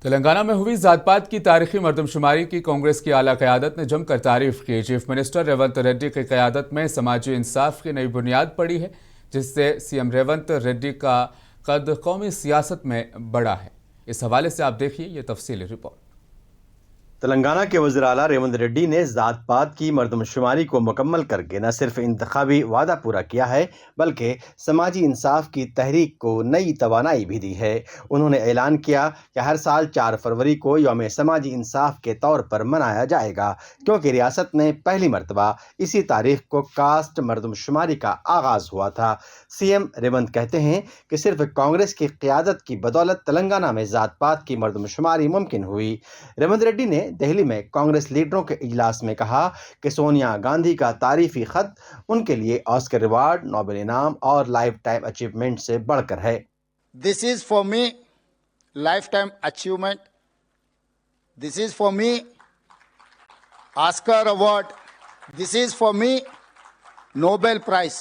تلنگانہ میں ہوئی ذات پات کی تاریخی مردم شماری کی کانگریس کی اعلیٰ قیادت نے جم کر تعریف کی۔ چیف منسٹر ریونت ریڈی کی قیادت میں سماجی انصاف کی نئی بنیاد پڑی ہے، جس سے سی ایم ریونت ریڈی کا قد قومی سیاست میں بڑا ہے۔ اس حوالے سے آپ دیکھیے یہ تفصیلی رپورٹ۔ تلنگانہ کے وزیر اعلیٰ ریونت ریڈی نے ذات پات کی مردم شماری کو مکمل کر کے نہ صرف انتخابی وعدہ پورا کیا ہے بلکہ سماجی انصاف کی تحریک کو نئی توانائی بھی دی ہے۔ انہوں نے اعلان کیا کہ ہر سال 4 فروری کو یوم سماجی انصاف کے طور پر منایا جائے گا، کیونکہ ریاست میں پہلی مرتبہ اسی تاریخ کو کاسٹ مردم شماری کا آغاز ہوا تھا۔ سی ایم ریونت کہتے ہیں کہ صرف کانگریس کی قیادت کی بدولت تلنگانہ میں ذات پات کی مردم شماری ممکن ہوئی۔ ریونت ریڈی نے دہلی میں کانگریس لیڈروں کے اجلاس میں کہا کہ سونیا گاندھی کا تعریفی خط ان کے لیے آسکر ریوارڈ، نوبل انعام اور لائف ٹائم اچیومنٹ سے بڑھ کر ہے۔ This is for me lifetime achievement. This is for me Oscar award. This is for me Nobel Prize.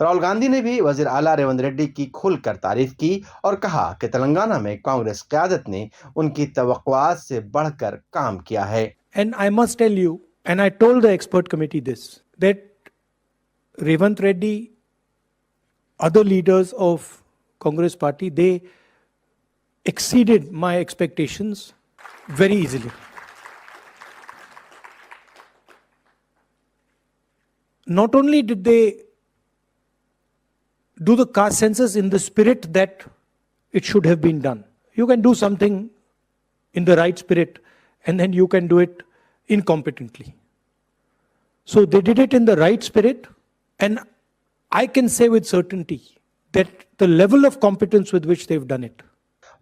Rahul Gandhi نے بھی وزیر اعلیٰ ریونت ریڈی کی کھل کر تعریف کی اور کہا کہ تلنگانہ میں کانگریس قیادت نے ان کی توقعات سے بڑھ کر کام کیا ہے۔ And I must tell you, and I told the expert committee this, that Revant Reddy, other leaders of Congress party, they exceeded my expectations very easily. Not only did they do the caste census in the spirit that it should have been done. You can do something in the right spirit and then you can do it incompetently. So they did it in the right spirit, and I can say with certainty that the level of competence with which they've done it.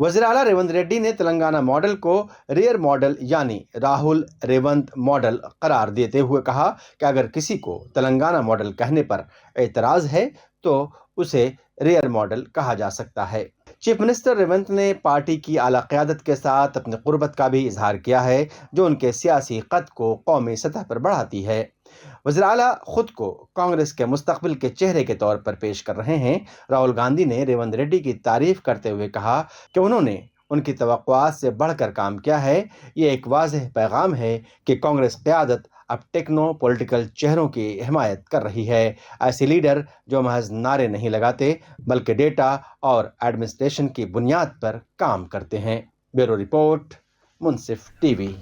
وزیر اعلیٰ ریونت ریڈی نے Telangana model کو rear model یعنی Rahul Revanth model قرار دیتے ہوئے کہا کہ اگر کسی کو تلنگانہ ماڈل کہنے پر اعتراض ہے تو اسے ریئر ماڈل کہا جا سکتا ہے۔ چیف منسٹر ریونت نے پارٹی کی اعلیٰ قیادت کے ساتھ اپنی قربت کا بھی اظہار کیا ہے، جو ان کے سیاسی قد کو قومی سطح پر بڑھاتی ہے۔ وزیر اعلیٰ خود کو کانگریس کے مستقبل کے چہرے کے طور پر پیش کر رہے ہیں۔ راہل گاندھی نے ریونت ریڈی کی تعریف کرتے ہوئے کہا کہ انہوں نے ان کی توقعات سے بڑھ کر کام کیا ہے۔ یہ ایک واضح پیغام ہے کہ کانگریس قیادت اب ٹیکنو پولیٹیکل چہروں کی حمایت کر رہی ہے، ایسے لیڈر جو محض نعرے نہیں لگاتے بلکہ ڈیٹا اور ایڈمنسٹریشن کی بنیاد پر کام کرتے ہیں۔ بیورو رپورٹ، منصف ٹی وی۔